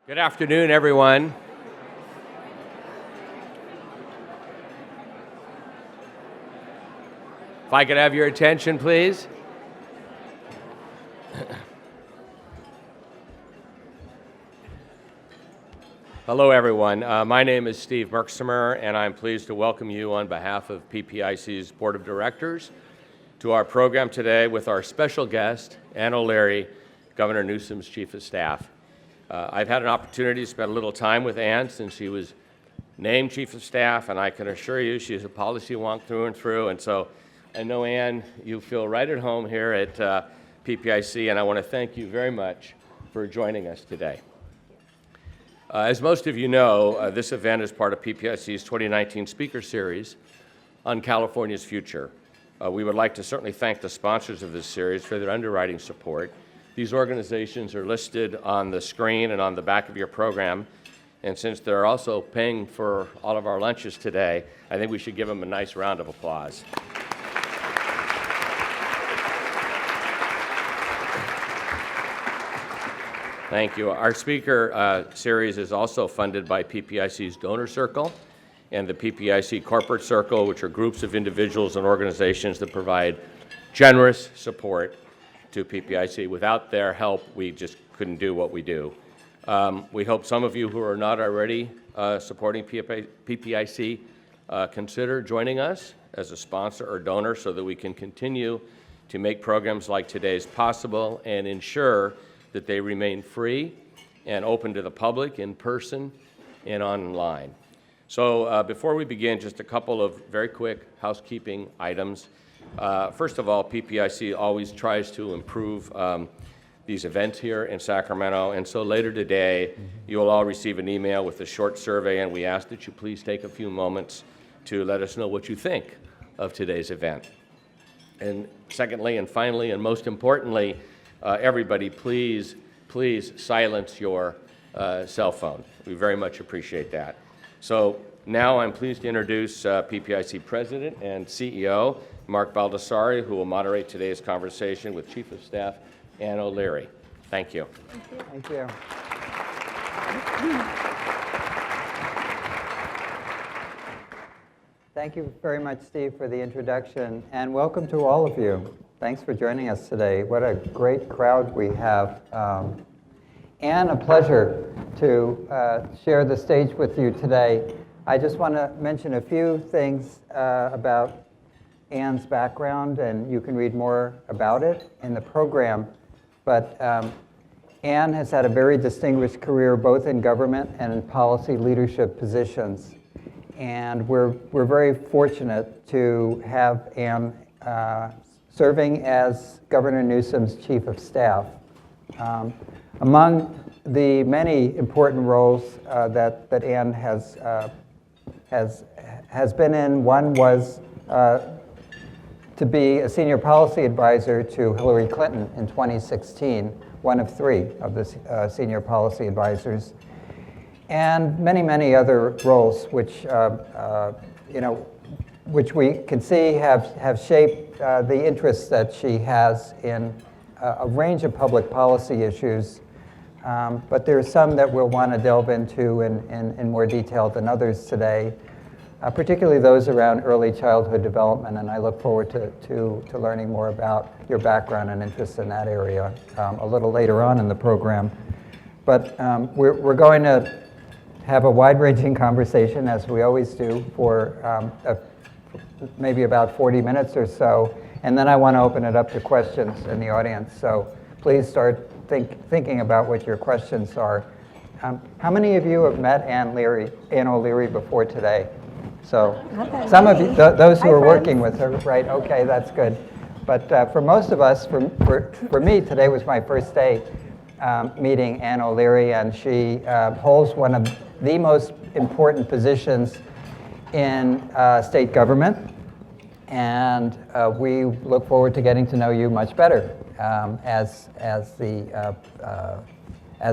Good afternoon, everyone. If I could have your attention, please. Hello, everyone. My name is Steve Merksamer, and I'm pleased to welcome you on behalf of PPIC's Board of Directors to our program today with our special guest, Ann O'Leary, Governor Newsom's Chief of Staff. I've had an opportunity to spend a little time with Ann since she was named Chief of Staff, and I can assure you she's a policy wonk through and through. And so I know, Ann, you feel right at home here at PPIC, and I want to thank you very much for joining us today. As most of you know, this event is part of PPIC's 2019 Speaker Series on California's future. We would like to certainly thank the sponsors of this series for their underwriting support. These organizations are listed on the screen and on the back of your program, and since they're also paying for all of our lunches today, I think we should give them a nice round of applause. Thank you. Our speaker series is also funded by PPIC's Donor Circle and the PPIC Corporate Circle, which are groups of individuals and organizations that provide generous support to PPIC. Without their help, we just couldn't do what we do. We hope some of you who are not already supporting PPIC consider joining us as a sponsor or donor so that we can continue to make programs like today's possible and ensure that they remain free and open to the public in person and online. So before we begin, just a couple of very quick housekeeping items. First of all, PPIC always tries to improve these events here in Sacramento, and so later today you will all receive an email with a short survey, and we ask that you please take a few moments to let us know what you think of today's event. And secondly and finally and most importantly, everybody please silence your cell phone. We very much appreciate that. So now I'm pleased to introduce PPIC President and CEO Mark Baldassare, who will moderate today's conversation with Chief of Staff Ann O'Leary. Thank you. Thank you. Thank you very much, Steve, for the introduction, and welcome to all of you. Thanks for joining us today. What a great crowd we have. And a pleasure to share the stage with you today. I just want to mention a few things about Ann's background, and you can read more about it in the program. But Ann has had a very distinguished career both in government and in policy leadership positions. And we're very fortunate to have Ann serving as Governor Newsom's Chief of Staff. Among the many important roles that Ann has been in, one was to be a senior policy advisor to Hillary Clinton in 2016, one of three of the senior policy advisors, and many other roles which which we can see have shaped the interests that she has in a range of public policy issues. But there are some that we'll want to delve into in more detail than others today. Particularly those around early childhood development, and I look forward to learning more about your background and interest in that area a little later on in the program. But we're going to have a wide-ranging conversation, as we always do, for maybe about 40 minutes or so, and then I want to open it up to questions in the audience. So please start thinking about what your questions are. How many of you have met Ann O'Leary before today? So some of you, those who are working with her, right? Okay, that's good. But for most of us, for me, today was my first day meeting Ann O'Leary, and she holds one of the most important positions in state government. And we look forward to getting to know you much better as the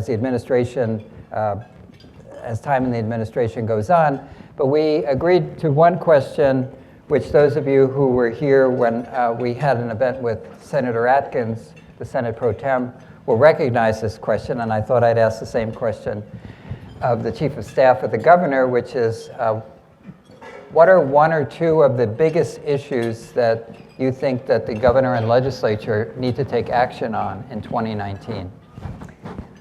administration, as time in the administration goes on. But we agreed to one question, which those of you who were here when we had an event with Senator Atkins, the Senate Pro Tem, will recognize this question, and I thought I'd ask the same question of the Chief of Staff of the Governor, which is, what are one or two of the biggest issues that you think that the Governor and Legislature need to take action on in 2019?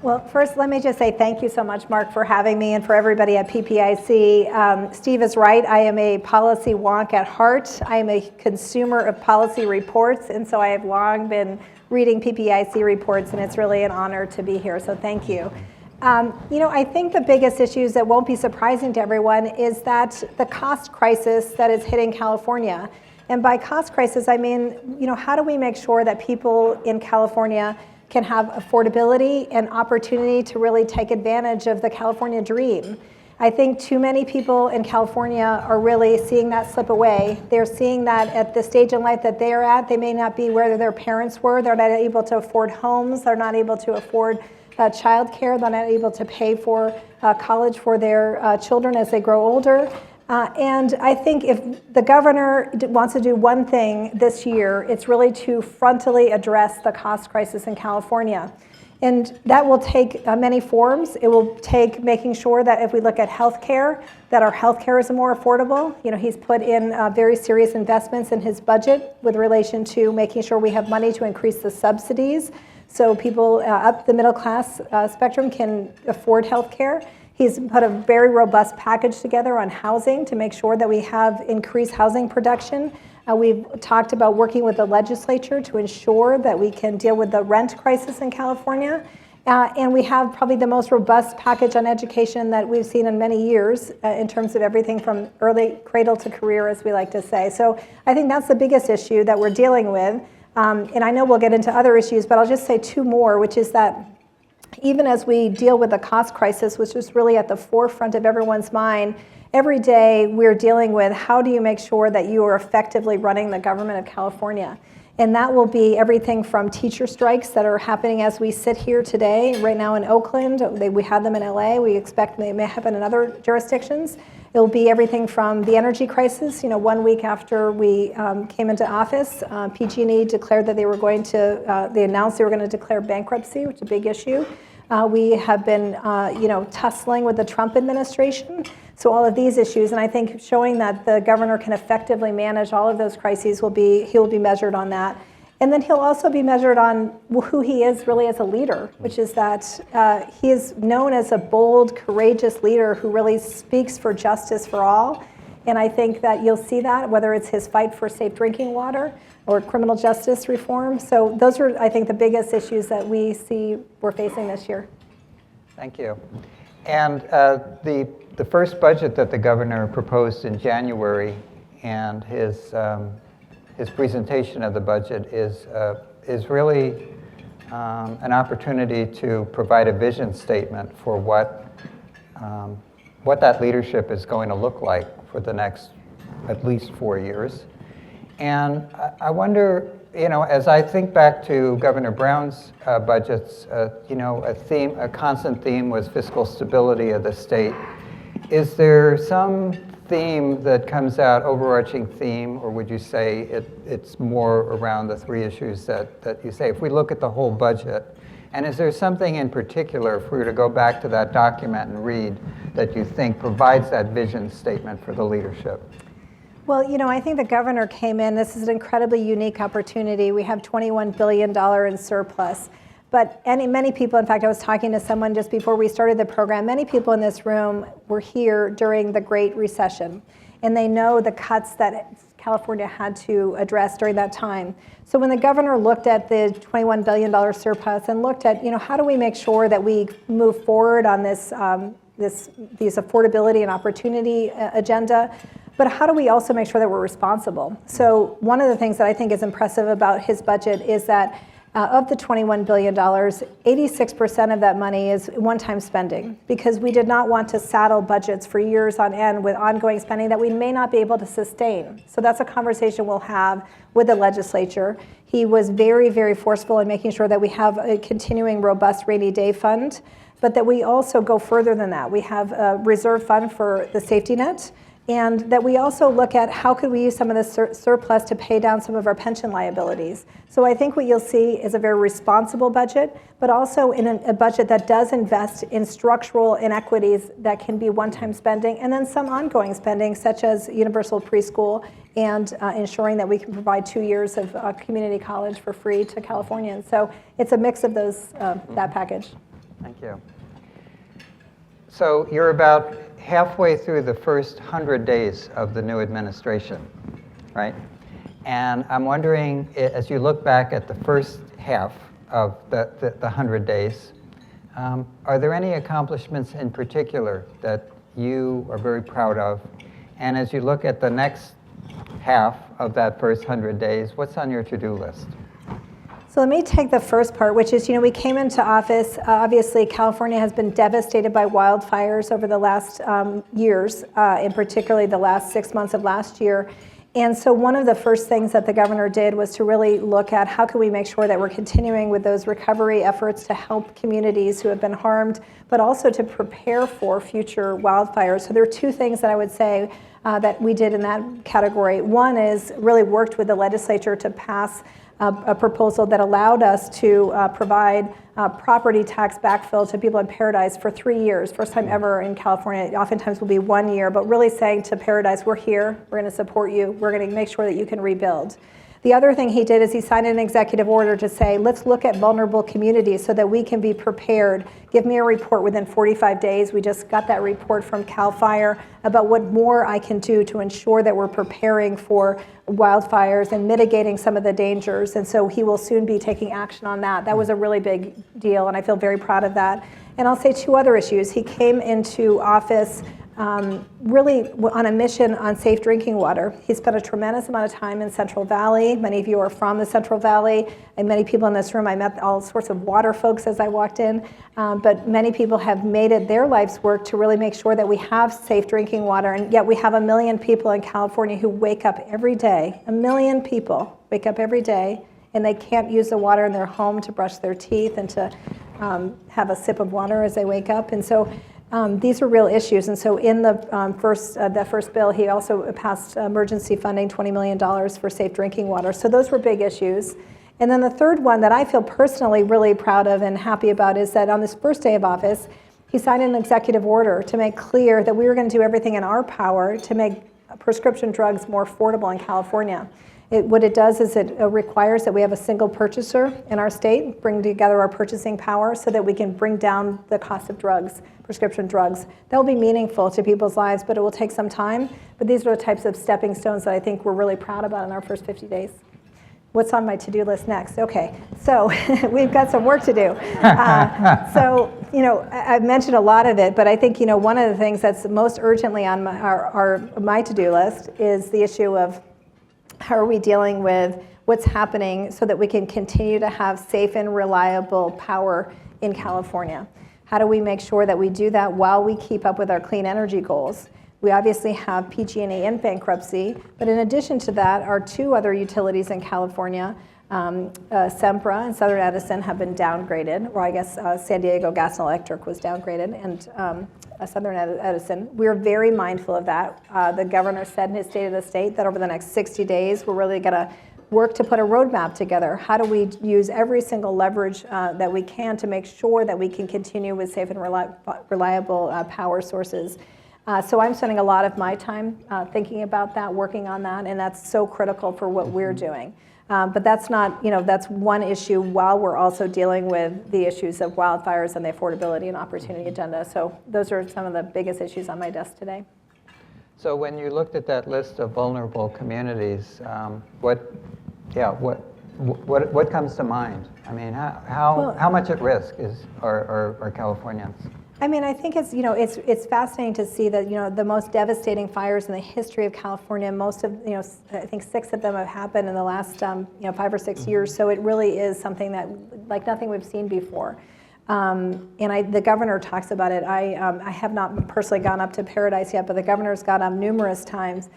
Well, first, let me just say thank you so much, Mark, for having me, and for everybody at PPIC. Steve is right. I am a policy wonk at heart. I am a consumer of policy reports, and so I have long been reading PPIC reports, and it's really an honor to be here, so thank you. I think the biggest issues that won't be surprising to everyone is that the cost crisis that is hitting California. And by cost crisis, I mean, how do we make sure that people in California can have affordability and opportunity to really take advantage of the California dream? I think too many people in California are really seeing that slip away. They're seeing that at the stage in life that they are at, they may not be where their parents were. They're not able to afford homes. They're not able to afford childcare. They're not able to pay for college for their children as they grow older. And I think if the governor wants to do one thing this year, it's really to frontally address the cost crisis in California. And that will take many forms. It will take making sure that if we look at healthcare, that our healthcare is more affordable. He's put in very serious investments in his budget with relation to making sure we have money to increase the subsidies so people up the middle class spectrum can afford healthcare. He's put a very robust package together on housing to make sure that we have increased housing production. We've talked about working with the legislature to ensure that we can deal with the rent crisis in California. And we have probably the most robust package on education that we've seen in many years in terms of everything from early cradle to career, as we like to say. So I think that's the biggest issue that we're dealing with. And I know we'll get into other issues, but I'll just say two more, which is that even as we deal with the cost crisis, which is really at the forefront of everyone's mind, every day we're dealing with how do you make sure that you are effectively running the government of California. And that will be everything from teacher strikes that are happening as we sit here today, right now in Oakland. We had them in LA. We expect they may happen in other jurisdictions. It'll be everything from the energy crisis. 1 week after we came into office, PG&E declared that they announced they were going to declare bankruptcy, which is a big issue. We have been, tussling with the Trump administration. So all of these issues, and I think showing that the governor can effectively manage all of those crises he will be measured on that. And then he'll also be measured on who he is really as a leader, which is that he is known as a bold, courageous leader who really speaks for justice for all. And I think that you'll see that, whether it's his fight for safe drinking water or criminal justice reform. So those are, I think, the biggest issues that we see we're facing this year. Thank you. And the first budget that the governor proposed in January and his presentation of the budget is really an opportunity to provide a vision statement for what that leadership is going to look like for the next at least 4 years. And I wonder, as I think back to Governor Brown's budgets, a constant theme was fiscal stability of the state. Is there some theme that comes out, overarching theme, or would you say it's more around the three issues that you say? If we look at the whole budget, and is there something in particular, if we were to go back to that document and read, that you think provides that vision statement for the leadership? Well, I think the governor came in. This is an incredibly unique opportunity. We have $21 billion in surplus. But many people, in fact, I was talking to someone just before we started the program, many people in this room were here during the Great Recession, and they know the cuts that California had to address during that time. So when the governor looked at the $21 billion surplus and looked at, how do we make sure that we move forward on this affordability and opportunity agenda, but how do we also make sure that we're responsible? So one of the things that I think is impressive about his budget is that of the $21 billion, 86% of that money is one-time spending, because we did not want to saddle budgets for years on end with ongoing spending that we may not be able to sustain. So that's a conversation we'll have with the legislature. He was very, very forceful in making sure that we have a continuing robust rainy day fund, but that we also go further than that. We have a reserve fund for the safety net, And that we also look at how could we use some of the surplus to pay down some of our pension liabilities. So I think what you'll see is a very responsible budget, but also in a budget that does invest in structural inequities that can be one-time spending, and then some ongoing spending, such as universal preschool and ensuring that we can provide 2 years of community college for free to Californians. So it's a mix of those, that package. Thank you. So you're about halfway through the first 100 days of the new administration, right? And I'm wondering, as you look back at the first half of the 100 days, are there any accomplishments in particular that you are very proud of? And as you look at the next half of that first 100 days, what's on your to-do list? So let me take the first part, which is, we came into office, obviously California has been devastated by wildfires over the last years, and particularly the last 6 months of last year. And so one of the first things that the governor did was to really look at how can we make sure that we're continuing with those recovery efforts to help communities who have been harmed, but also to prepare for future wildfires. So there are two things that I would say that we did in that category. One is really worked with the legislature to pass a proposal that allowed us to provide property tax backfill to people in Paradise for 3 years, first time ever in California. It oftentimes will be 1 year, but really saying to Paradise, we're here, we're going to support you, we're going to make sure that you can rebuild. The other thing he did is he signed an executive order to say, let's look at vulnerable communities so that we can be prepared. Give me a report within 45 days. We just got that report from CAL FIRE about what more I can do to ensure that we're preparing for wildfires and mitigating some of the dangers. And so he will soon be taking action on that. That was a really big deal, and I feel very proud of that. And I'll say two other issues. He came into office really on a mission on safe drinking water. He spent a tremendous amount of time in Central Valley. Many of you are from the Central Valley, and many people in this room, I met all sorts of water folks as I walked in, but many people have made it their life's work to really make sure that we have safe drinking water, and yet we have 1 million people in California who wake up every day. 1 million people wake up every day, and they can't use the water in their home to brush their teeth and to have a sip of water as they wake up. And so these are real issues, and so in the first bill, he also passed emergency funding, $20 million for safe drinking water. So those were big issues. And then the third one that I feel personally really proud of and happy about is that on this first day of office, he signed an executive order to make clear that we were going to do everything in our power to make prescription drugs more affordable in California. What it does is it requires that we have a single purchaser in our state, bring together our purchasing power so that we can bring down the cost of drugs, prescription drugs. That will be meaningful to people's lives, but it will take some time. But these are the types of stepping stones that I think we're really proud about in our first 50 days. What's on my to-do list next? Okay, so we've got some work to do. I've mentioned a lot of it, but I think, one of the things that's most urgently on my to-do list is the issue of how are we dealing with what's happening so that we can continue to have safe and reliable power in California? How do we make sure that we do that while we keep up with our clean energy goals? We obviously have PG&E in bankruptcy, but in addition to that, our two other utilities in California, Sempra and Southern Edison, have been downgraded, or I guess San Diego Gas and Electric was downgraded, and Southern Edison. We're very mindful of that. The governor said in his State of the State that over the next 60 days, we're really going to work to put a roadmap together. How do we use every single leverage that we can to make sure that we can continue with safe and reliable power sources? So I'm spending a lot of my time thinking about that, working on that, and that's so critical for what we're doing. But that's not, that's one issue while we're also dealing with the issues of wildfires and the affordability and opportunity agenda. So those are some of the biggest issues on my desk today. So when you looked at that list of vulnerable communities, what comes to mind? I mean, how much at risk are Californians? I mean, I think it's fascinating to see that the most devastating fires in the history of California. Most of I think 6 of them have happened in the last 5 or 6 years. So it really is something that like nothing we've seen before. And the governor talks about it. I have not personally gone up to Paradise yet, but the governor's gone up numerous times.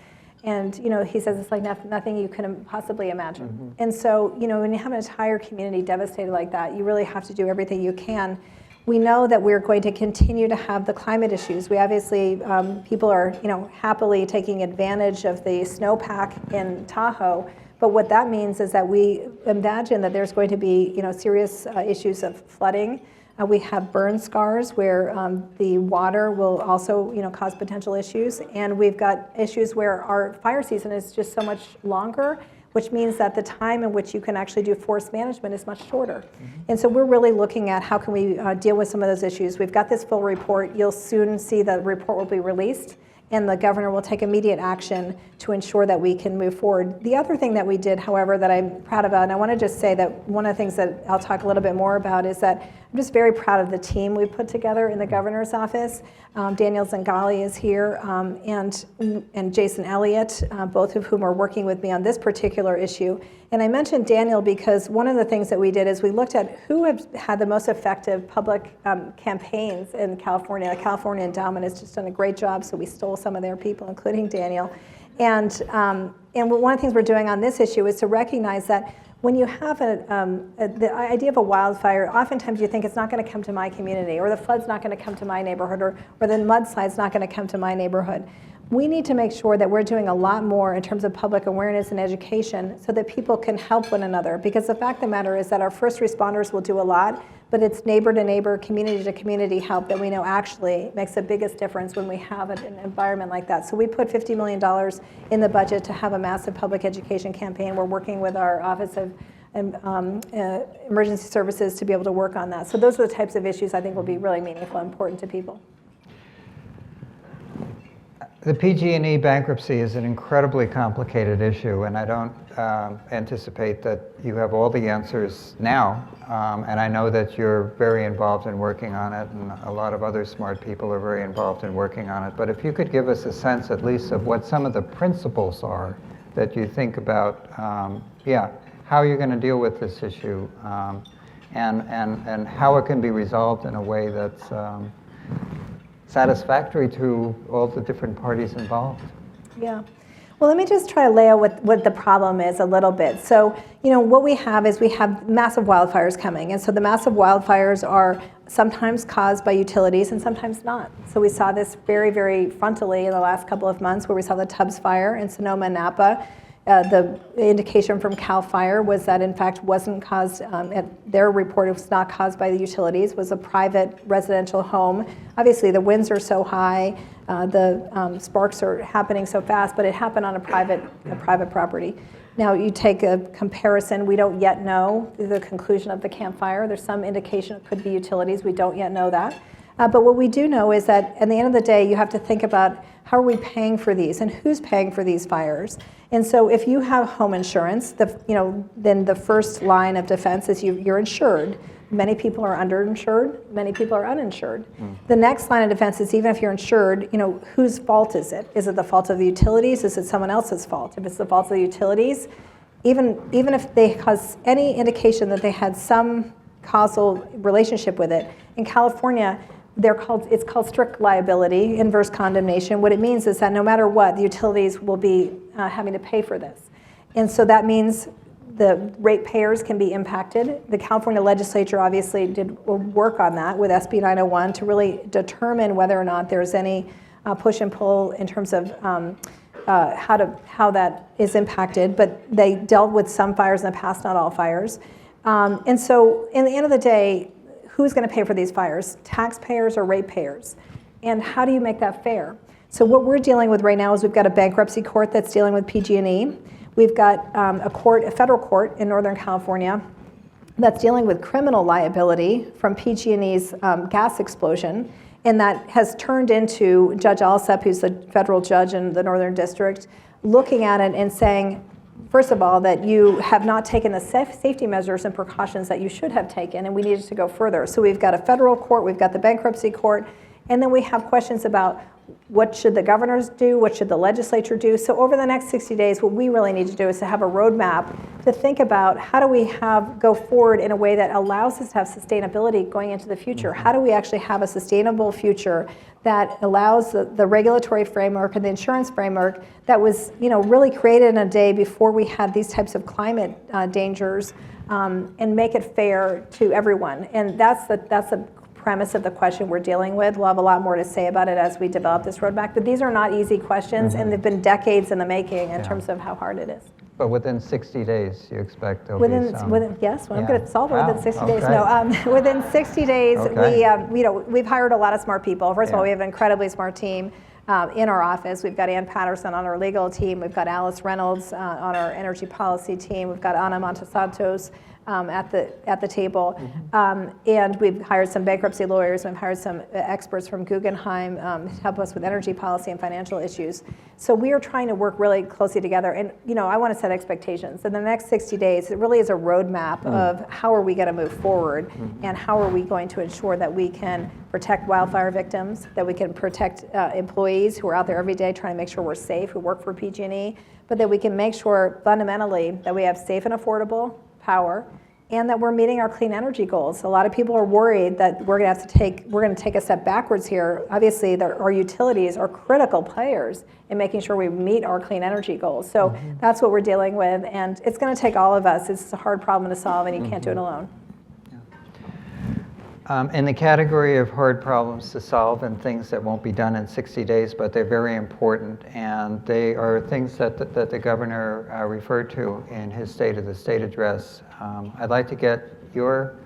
And he says it's like nothing you can possibly imagine. Mm-hmm. And so when you have an entire community devastated like that, you really have to do everything you can. We know that we're going to continue to have the climate issues. We obviously, people are, happily taking advantage of the snowpack in Tahoe. But what that means is that we imagine that there's going to be, serious issues of flooding. We have burn scars where the water will also, cause potential issues. And we've got issues where our fire season is just so much longer, which means that the time in which you can actually do forest management is much shorter. And so we're really looking at how can we deal with some of those issues. We've got this full report. You'll soon see the report will be released, and the governor will take immediate action to ensure that we can move forward. The other thing that we did, however, that I'm proud about, and I want to just say that one of the things that I'll talk a little bit more about is that I'm just very proud of the team we put together in the governor's office. Daniel Zingali is here, and Jason Elliott, both of whom are working with me on this particular issue. And I mentioned Daniel because one of the things that we did is we looked at who have had the most effective public campaigns in California. The California Endowment has just done a great job, so we stole some of their people, including Daniel. And one of the things we're doing on this issue is to recognize that when you have the idea of a wildfire, oftentimes you think it's not going to come to my community, or the flood's not going to come to my neighborhood, or the mudslide's not going to come to my neighborhood. We need to make sure that we're doing a lot more in terms of public awareness and education so that people can help one another. Because the fact of the matter is that our first responders will do a lot, but it's neighbor to neighbor, community to community help that we know actually makes the biggest difference when we have an environment like that. So we put $50 million in the budget to have a massive public education campaign. We're working with our Office of Emergency Services to be able to work on that. So those are the types of issues I think will be really meaningful and important to people. The PG&E bankruptcy is an incredibly complicated issue, and I don't anticipate that you have all the answers now. And I know that you're very involved in working on it, and a lot of other smart people are very involved in working on it. But if you could give us a sense, at least, of what some of the principles are that you think about, how you're going to deal with this issue, and how it can be resolved in a way that's satisfactory to all the different parties involved. Yeah. Well, let me just try to lay out what the problem is a little bit. So, what we have massive wildfires coming. And so the massive wildfires are sometimes caused by utilities and sometimes not. So we saw this very, very frontally in the last couple of months where we saw the Tubbs fire in Sonoma and Napa. The indication from CAL FIRE was that, in fact, wasn't caused, their report, it was not caused by the utilities, was a private residential home. Obviously, the winds are so high, the sparks are happening so fast, but it happened on a private property. Now, you take a comparison, we don't yet know the conclusion of the Camp Fire. There's some indication it could be utilities, we don't yet know that. But what we do know is that at the end of the day, you have to think about how are we paying for these and who's paying for these fires. And so if you have home insurance, then the first line of defense is you're insured. Many people are underinsured, many people are uninsured. The next line of defense is even if you're insured, whose fault is it? Is it the fault of the utilities? Is it someone else's fault? If it's the fault of the utilities, even if they cause any indication that they had some causal relationship with it, in California, it's called strict liability, inverse condemnation. What it means is that no matter what, the utilities will be having to pay for this. And so that means the ratepayers can be impacted. The California legislature obviously did work on that with SB 901 to really determine whether or not there's any push and pull in terms of how that is impacted. But they dealt with some fires in the past, not all fires. And so in the end of the day, who's going to pay for these fires? Taxpayers or ratepayers? And how do you make that fair? So what we're dealing with right now is we've got a bankruptcy court that's dealing with PG&E. We've got a federal court in Northern California that's dealing with criminal liability from PG&E's gas explosion. And that has turned into Judge Alsop, who's the federal judge in the Northern District, looking at it and saying, first of all, that you have not taken the safety measures and precautions that you should have taken, and we needed to go further. So we've got a federal court, we've got the bankruptcy court, and then we have questions about what should the governors do, what should the legislature do. So over the next 60 days, what we really need to do is to have a roadmap to think about how do we go forward in a way that allows us to have sustainability going into the future. How do we actually have a sustainable future that allows the regulatory framework and the insurance framework that was really created in a day before we had these types of climate dangers, and make it fair to everyone. And that's the premise of the question we're dealing with. We'll have a lot more to say about it as we develop this roadmap, but these are not easy questions, and they've been decades in the making in terms of how hard it is. But within 60 days, you expect there'll be some... Yes, well, I'm Yeah. going to solve it within 60 days. Okay. No, within 60 days, Okay. we've hired a lot of smart people. First of all, Yeah. we have an incredibly smart team in our office. We've got Ann Patterson on our legal team. We've got Alice Reynolds on our energy policy team. We've got Ana Montesantos at the table, and we've hired some bankruptcy lawyers. We've hired some experts from Guggenheim to help us with energy policy and financial issues. So we are trying to work really closely together. And I want to set expectations. In the next 60 days, it really is a roadmap of how are we going to move forward, and how are we going to ensure that we can protect wildfire victims, that we can protect employees who are out there every day trying to make sure we're safe, who work for PG&E, but that we can make sure fundamentally that we have safe and affordable power, and that we're meeting our clean energy goals. A lot of people are worried that we're going to take a step backwards here. Obviously, our utilities are critical players in making sure we meet our clean energy goals. So that's what we're dealing with, and it's going to take all of us. It's a hard problem to solve, and you can't do it alone. In the category of hard problems to solve and things that won't be done in 60 days, but they're very important, and they are things that the governor referred to in his State of the State address. I'd like to get your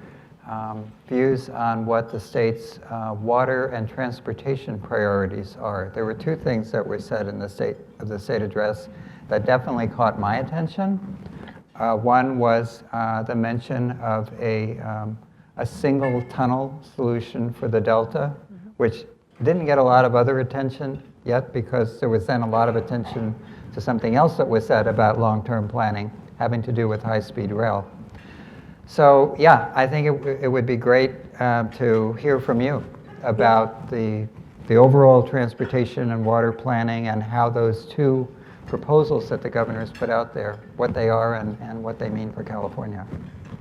views on what the state's water and transportation priorities are. There were two things that were said in the State of the State address that definitely caught my attention. One was the mention of a single tunnel solution for the Delta, which didn't get a lot of other attention yet because there was then a lot of attention to something else that was said about long-term planning having to do with high-speed rail. So yeah, I think it would be great to hear from you about the overall transportation and water planning and how those two proposals that the governor's put out there, what they are and what they mean for California.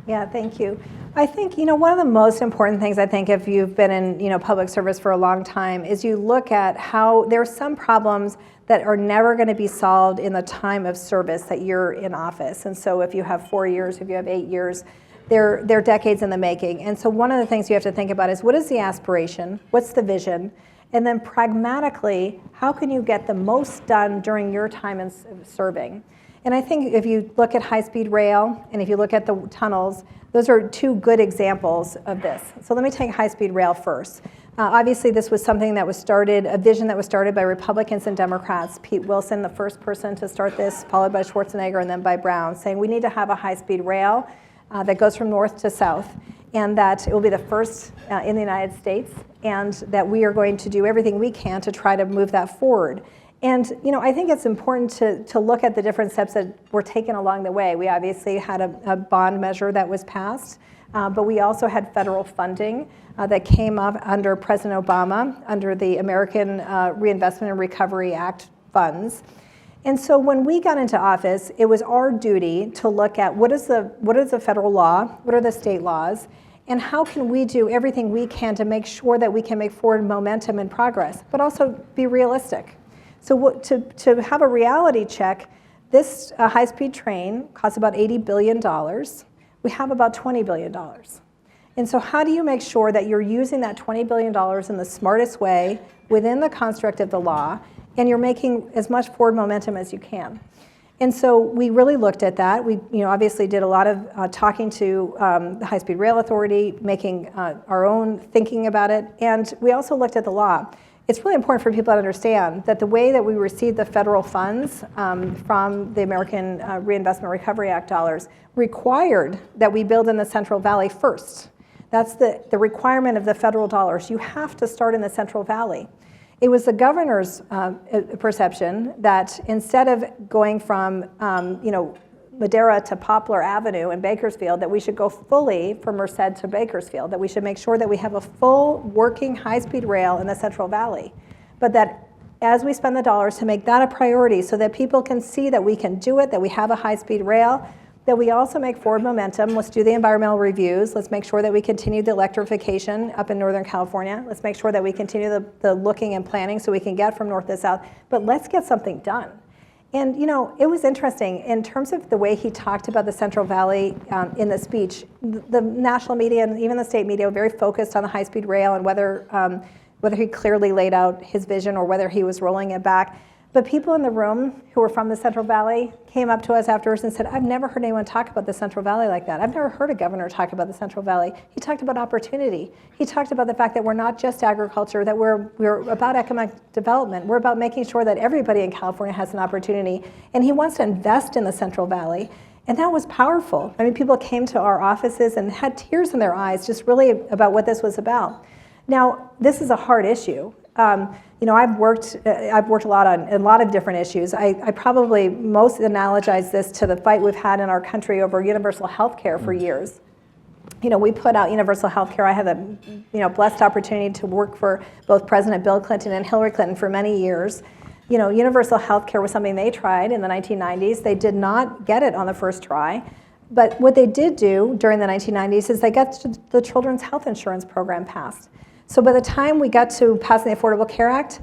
Yeah, thank you. I think, one of the most important things, I think, if you've been in, public service for a long time, is you look at how there are some problems that are never going to be solved in the time of service that you're in office. And so if you have 4 years, if you have 8 years, they're decades in the making. And so one of the things you have to think about is, what is the aspiration? What's the vision? And then pragmatically, how can you get the most done during your time in serving? And I think if you look at high-speed rail and if you look at the tunnels, those are two good examples of this. So let me take high-speed rail first. Obviously, this was something that was started, a vision that was started by Republicans and Democrats. Pete Wilson, the first person to start this, followed by Schwarzenegger and then by Brown, saying we need to have a high-speed rail that goes from north to south, and that it will be the first in the United States, and that we are going to do everything we can to try to move that forward. And I think it's important to look at the different steps that were taken along the way. We obviously had a bond measure that was passed, but we also had federal funding that came up under President Obama, under the American Reinvestment and Recovery Act funds. And so when we got into office, it was our duty to look at what is the federal law, what are the state laws, and how can we do everything we can to make sure that we can make forward momentum and progress, but also be realistic. So to have a reality check, this high-speed train costs about $80 billion. We have about $20 billion. And so how do you make sure that you're using that $20 billion in the smartest way within the construct of the law, and you're making as much forward momentum as you can? And so we really looked at that. We obviously did a lot of talking to the High-Speed Rail Authority, making our own thinking about it, and we also looked at the law. It's really important for people to understand that the way that we receive the federal funds from the American Reinvestment Recovery Act dollars required that we build in the Central Valley first. That's the requirement of the federal dollars. You have to start in the Central Valley. It was the governor's perception that instead of going from Madera to Poplar Avenue in Bakersfield, that we should go fully from Merced to Bakersfield, that we should make sure that we have a full working high-speed rail in the Central Valley. But that as we spend the dollars to make that a priority so that people can see that we can do it, that we have a high-speed rail, that we also make forward momentum. Let's do the environmental reviews. Let's make sure that we continue the electrification up in Northern California. Let's make sure that we continue the looking and planning so we can get from north to south. But let's get something done. And it was interesting in terms of the way he talked about the Central Valley in the speech. The national media and even the state media were very focused on the high-speed rail and whether he clearly laid out his vision or whether he was rolling it back. But people in the room who were from the Central Valley came up to us afterwards and said, I've never heard anyone talk about the Central Valley like that. I've never heard a governor talk about the Central Valley. He talked about opportunity. He talked about the fact that we're not just agriculture, that we're about economic development. We're about making sure that everybody in California has an opportunity. And he wants to invest in the Central Valley. And that was powerful. I mean, people came to our offices and had tears in their eyes just really about what this was about. Now, this is a hard issue. I've worked a lot on a lot of different issues. I probably most analogize this to the fight we've had in our country over universal health care for years. We put out universal health care. I had the blessed opportunity to work for both President Bill Clinton and Hillary Clinton for many years. Universal health care was something they tried in the 1990s. They did not get it on the first try. But what they did do during the 1990s is they got the Children's Health Insurance Program passed. So by the time we got to passing the Affordable Care Act,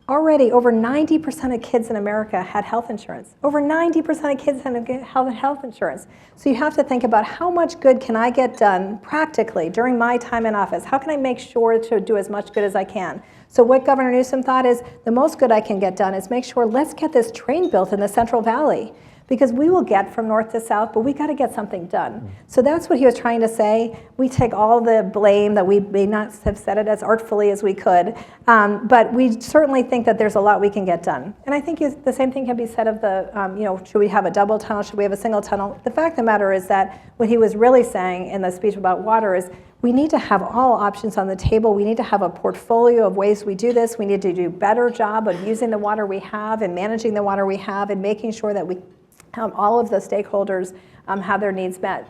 already over 90% of kids in America had health insurance. Over 90% of kids had health insurance. So you have to think about how much good can I get done practically during my time in office? How can I make sure to do as much good as I can? So what Governor Newsom thought is the most good I can get done is make sure let's get this train built in the Central Valley. Because we will get from north to south, but we got to get something done. So that's what he was trying to say. We take all the blame that we may not have said it as artfully as we could, but we certainly think that there's a lot we can get done. And I think the same thing can be said of the, should we have a double tunnel, should we have a single tunnel? The fact of the matter is that what he was really saying in the speech about water is we need to have all options on the table. We need to have a portfolio of ways we do this. We need to do a better job of using the water we have and managing the water we have and making sure that we all of the stakeholders have their needs met.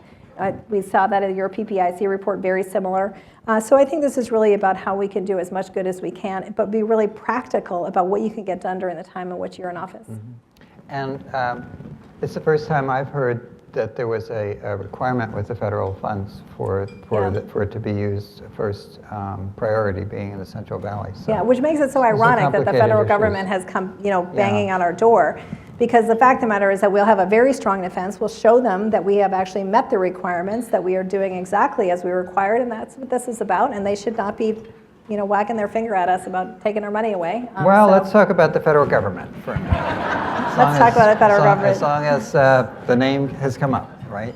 We saw that in your PPIC report, very similar. So I think this is really about how we can do as much good as we can, but be really practical about what you can get done during the time in which you're in office. And it's the first time I've heard that there was a requirement with the federal funds for it to be used first, priority being in the Central Valley. So yeah, which makes it so ironic that the federal government has come, banging on our door. Because the fact of the matter is that we'll have a very strong defense. We'll show them that we have actually met the requirements, that we are doing exactly as we required, and that's what this is about. And they should not be, wagging their finger at us about taking our money away. Let's talk about the federal government for a minute. Let's talk about the federal government. As long as the name has come up, right?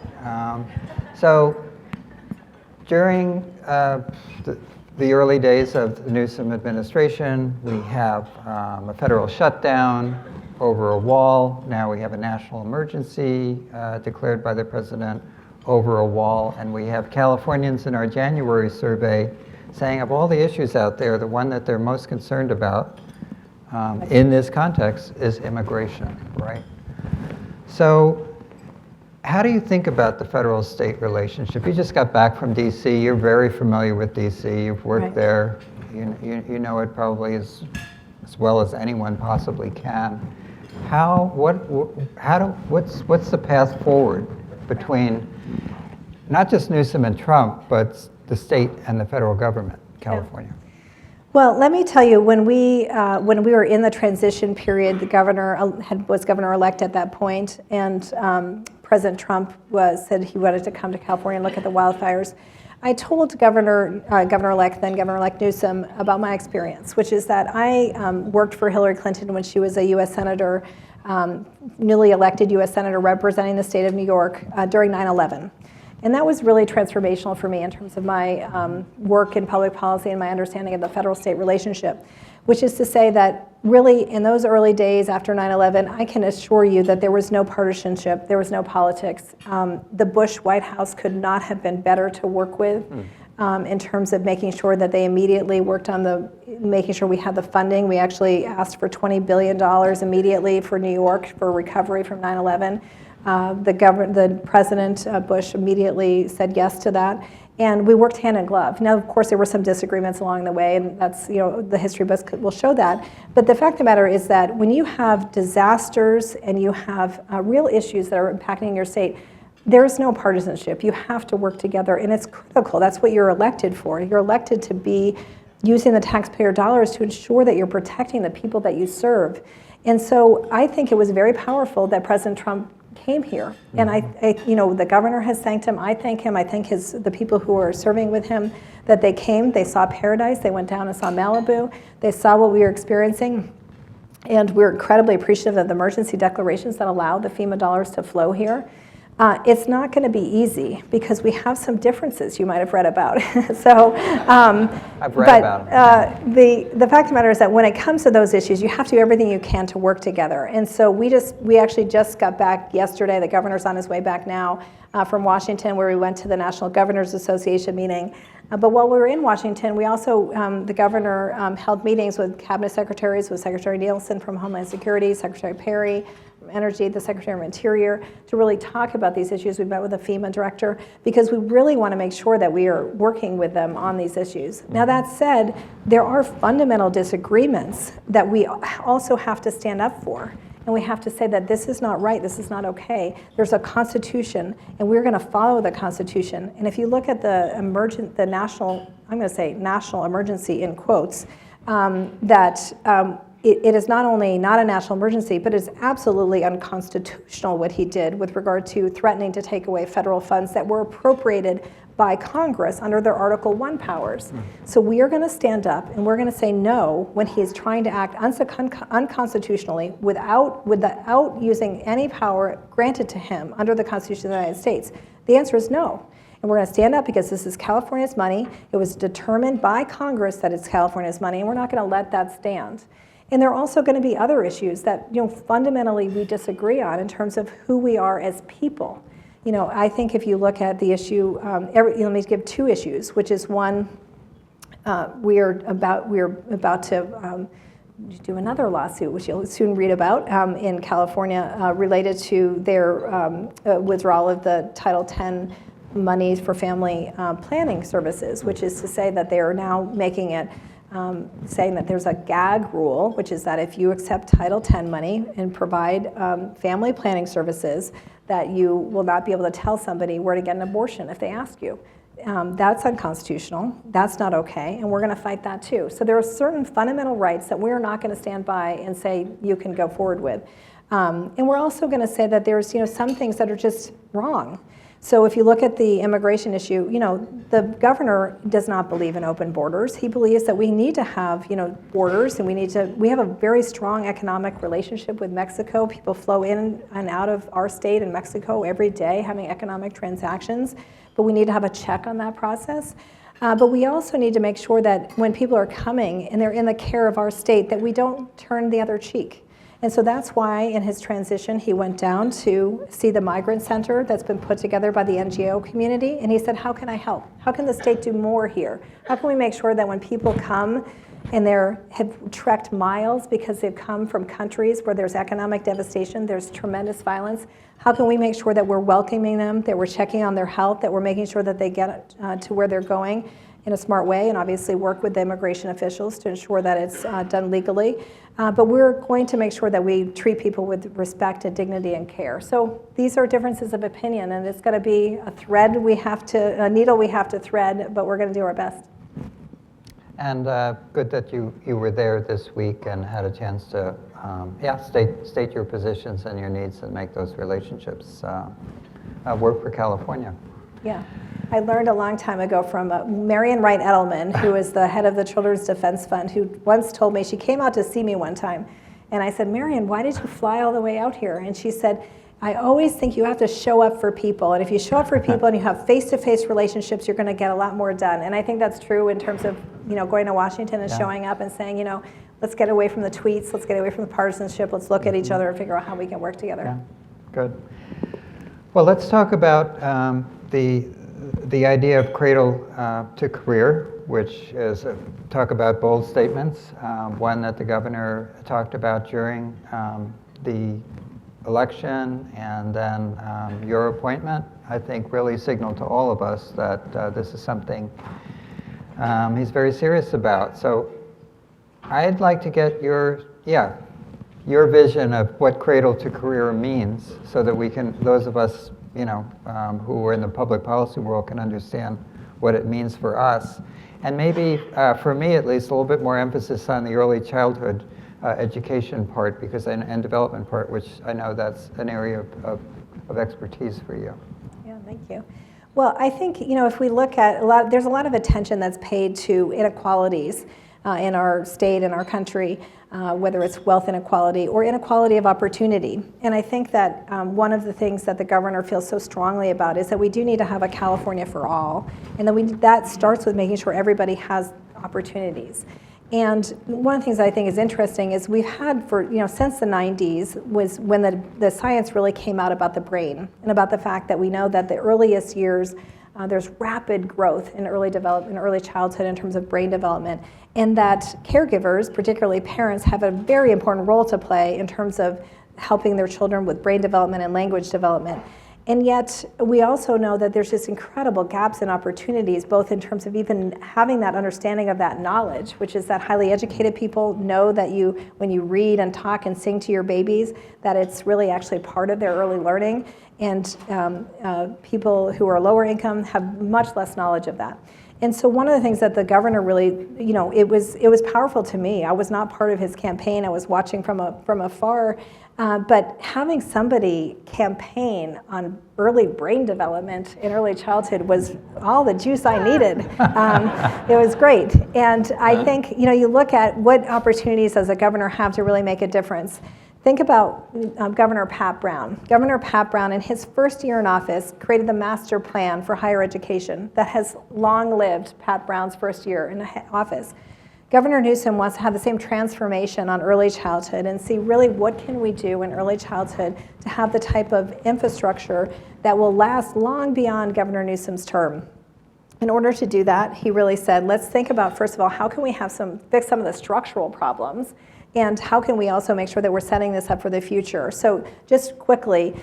So during the early days of the Newsom administration, we have a federal shutdown over a wall. Now we have a national emergency declared by the president over a wall. And we have Californians in our January survey saying of all the issues out there, the one that they're most concerned about in this context is immigration, right? So how do you think about the federal-state relationship? You just got back from DC. You're very familiar with DC. You've worked there. You know it probably as well as anyone possibly can. What's the path forward between not just Newsom and Trump, but the state and the federal government, California? Well, let me tell you, when we were in the transition period, the governor was governor-elect at that point, and President Trump said he wanted to come to California and look at the wildfires. I told Governor-elect, then Governor-elect Newsom, about my experience, which is that I worked for Hillary Clinton when she was a U.S. Senator, newly elected U.S. Senator representing the state of New York during 9/11. And that was really transformational for me in terms of my work in public policy and my understanding of the federal-state relationship, which is to say that really in those early days after 9/11, I can assure you that there was no partisanship, there was no politics. The Bush White House could not have been better to work with in terms of making sure that they immediately worked on making sure we had the funding. We actually asked for $20 billion immediately for New York for recovery from 9/11. The President Bush immediately said yes to that, and we worked hand in glove. Now, of course, there were some disagreements along the way, and that's, the history books will show that. But the fact of the matter is that when you have disasters and you have real issues that are impacting your state, there is no partisanship. You have to work together, and it's critical. That's what you're elected for. You're elected to be using the taxpayer dollars to ensure that you're protecting the people that you serve. And so I think it was very powerful that President Trump came here. And the governor has thanked him. I thank him. I thank the people who are serving with him, that they came, they saw paradise, they went down and saw Malibu, they saw what we were experiencing. And we're incredibly appreciative of the emergency declarations that allow the FEMA dollars to flow here. It's not going to be easy because we have some differences you might have read about. So, I've read about them. The fact of the matter is that when it comes to those issues, you have to do everything you can to work together. And so we actually just got back yesterday. The governor's on his way back now from Washington, where we went to the National Governors Association meeting. But while we were in Washington, we also, the governor held meetings with cabinet secretaries, with Secretary Nielsen from Homeland Security, Secretary Perry from Energy, the Secretary of Interior, to really talk about these issues. We met with the FEMA director because we really want to make sure that we are working with them on these issues. Now that said, there are fundamental disagreements that we also have to stand up for. And we have to say that this is not right, this is not okay. There's a Constitution, and we're going to follow the Constitution. And if you look at the national, I'm going to say national emergency in quotes, it is not only not a national emergency, but it's absolutely unconstitutional what he did with regard to threatening to take away federal funds that were appropriated by Congress under their Article 1 powers. So we are going to stand up and we're going to say no when he is trying to act unconstitutionally without using any power granted to him under the Constitution of the United States. The answer is no. And we're going to stand up because this is California's money. It was determined by Congress that it's California's money, and we're not going to let that stand. And there are also going to be other issues that fundamentally we disagree on in terms of who we are as people. I think if you look at the issue, let me give two issues, which is one, we're about to do another lawsuit, which you'll soon read about in California, related to their withdrawal of the Title X monies for family planning services, which is to say that they are now making it saying that there's a gag rule, which is that if you accept Title X money and provide family planning services, that you will not be able to tell somebody where to get an abortion if they ask you. That's unconstitutional. That's not okay, and we're going to fight that too. So there are certain fundamental rights that we're not going to stand by and say you can go forward with. And we're also going to say that there's some things that are just wrong. So if you look at the immigration issue, the governor does not believe in open borders. He believes that we need to have, borders, and we have a very strong economic relationship with Mexico. People flow in and out of our state and Mexico every day having economic transactions, but we need to have a check on that process. But we also need to make sure that when people are coming and they're in the care of our state, that we don't turn the other cheek. And so that's why in his transition, he went down to see the migrant center that's been put together by the NGO community. And he said, how can I help? How can the state do more here? How can we make sure that when people come and have trekked miles because they've come from countries where there's economic devastation, there's tremendous violence, how can we make sure that we're welcoming them, that we're checking on their health, that we're making sure that they get to where they're going in a smart way, and obviously work with the immigration officials to ensure that it's done legally. But we're going to make sure that we treat people with respect and dignity and care. So these are differences of opinion, and it's going to be a needle we have to thread, but we're going to do our best. And good that you were there this week and had a chance to state your positions and your needs and make those relationships work for California. Yeah. I learned a long time ago from Marian Wright Edelman, who is the head of the Children's Defense Fund, who once told me, she came out to see me one time, and I said, Marian, why did you fly all the way out here? And she said, I always think you have to show up for people, and if you show up for people and you have face-to-face relationships, you're going to get a lot more done. And I think that's true in terms of going to Washington and showing up and saying, let's get away from the tweets, let's get away from the partisanship, let's look at each other and figure out how we can work together. Yeah, good. Well, let's talk about the idea of cradle to career, which is talk about bold statements. One that the governor talked about during the election, and then your appointment, I think really signaled to all of us that this is something he's very serious about. So I'd like to get your vision of what cradle to career means, so that we can, those of us who are in the public policy world, can understand what it means for us. And maybe, for me at least, a little bit more emphasis on the early childhood education part and development part, which I know that's an area of expertise for you. Yeah, thank you. Well, I think, if we look at there's a lot of attention that's paid to inequalities in our state and our country, whether it's wealth inequality or inequality of opportunity. And I think that one of the things that the governor feels so strongly about is that we do need to have a California for all, and that starts with making sure everybody has opportunities. And one of the things I think is interesting is we've had since the 90s was when the science really came out about the brain and about the fact that we know that the earliest years there's rapid growth in early childhood in terms of brain development, and that caregivers, particularly parents, have a very important role to play in terms of helping their children with brain development and language development. And yet, we also know that there's just incredible gaps and opportunities, both in terms of even having that understanding of that knowledge, which is that highly educated people know that when you read and talk and sing to your babies, that it's really actually part of their early learning. And people who are lower income have much less knowledge of that. And so one of the things that the governor really, it was powerful to me. I was not part of his campaign. I was watching from afar. But having somebody campaign on early brain development in early childhood was all the juice I needed. It was great. And I think, you look at what opportunities does a governor have to really make a difference. Think about Governor Pat Brown. Governor Pat Brown, in his first year in office, created the master plan for higher education that has long lived Pat Brown's first year in office. Governor Newsom wants to have the same transformation on early childhood and see really what can we do in early childhood to have the type of infrastructure that will last long beyond Governor Newsom's term. In order to do that, he really said, let's think about, first of all, how can we fix some of the structural problems, and how can we also make sure that we're setting this up for the future? So just quickly,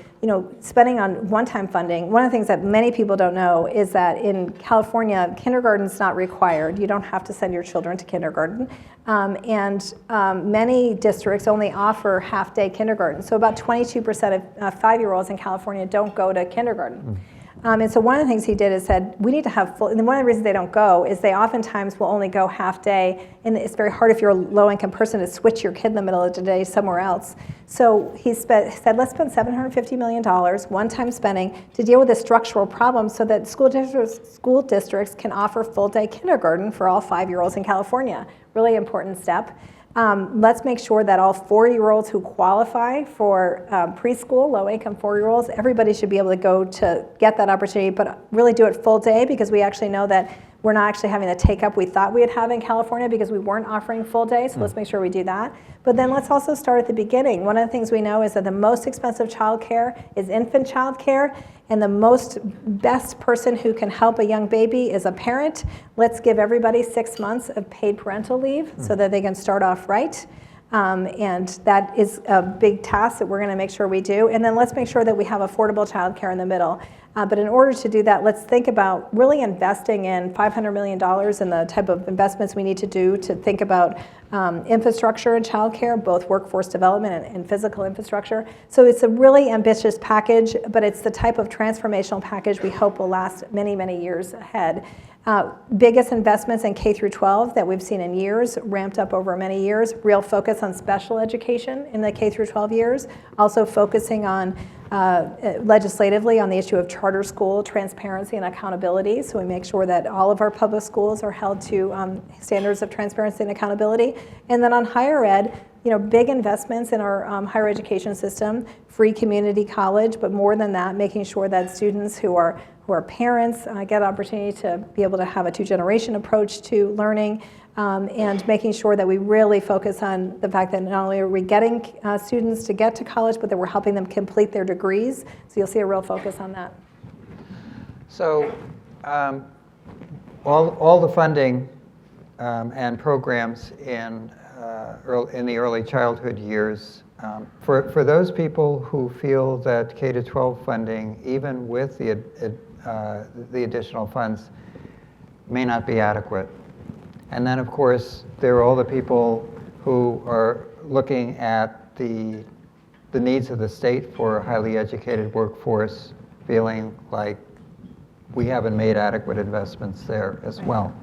spending on one-time funding, one of the things that many people don't know is that in California, kindergarten's not required. You don't have to send your children to kindergarten. And many districts only offer half-day kindergarten. So about 22% of 5-year-olds in California don't go to kindergarten. And so one of the things he did is said, we need to have full, and one of the reasons they don't go is they oftentimes will only go half day, and it's very hard if you're a low-income person to switch your kid in the middle of the day somewhere else. So he said, let's spend $750 million, one-time spending, to deal with this structural problem so that school districts can offer full-day kindergarten for all 5-year-olds in California. Really important step. Let's make sure that all 4-year-olds who qualify for preschool, low-income 4-year-olds, everybody should be able to go to get that opportunity, but really do it full day, because we actually know that we're not actually having the take-up we thought we'd have in California because we weren't offering full day, so let's make sure we do that. But then let's also start at the beginning. One of the things we know is that the most expensive child care is infant child care, and the best person who can help a young baby is a parent. Let's give everybody 6 months of paid parental leave so that they can start off right. And that is a big task that we're going to make sure we do. And then let's make sure that we have affordable child care in the middle. But in order to do that, let's think about really investing in $500 million in the type of investments we need to do to think about infrastructure in childcare, both workforce development and physical infrastructure. So it's a really ambitious package, but it's the type of transformational package we hope will last many, many years ahead. Biggest investments in K through 12 that we've seen in years, ramped up over many years, real focus on special education in the K through 12 years, also focusing on legislatively on the issue of charter school transparency and accountability, so we make sure that all of our public schools are held to standards of transparency and accountability. And then on higher ed, big investments in our higher education system, free community college, but more than that, making sure that students who are parents get an opportunity to be able to have a two-generation approach to learning, and making sure that we really focus on the fact that not only are we getting students to get to college, but that we're helping them complete their degrees. So you'll see a real focus on that. So all the funding and programs in the early childhood years, for those people who feel that K-12 funding, even with the additional funds, may not be adequate. And then, of course, there are all the people who are looking at the needs of the state for a highly educated workforce, feeling like we haven't made adequate investments there as well.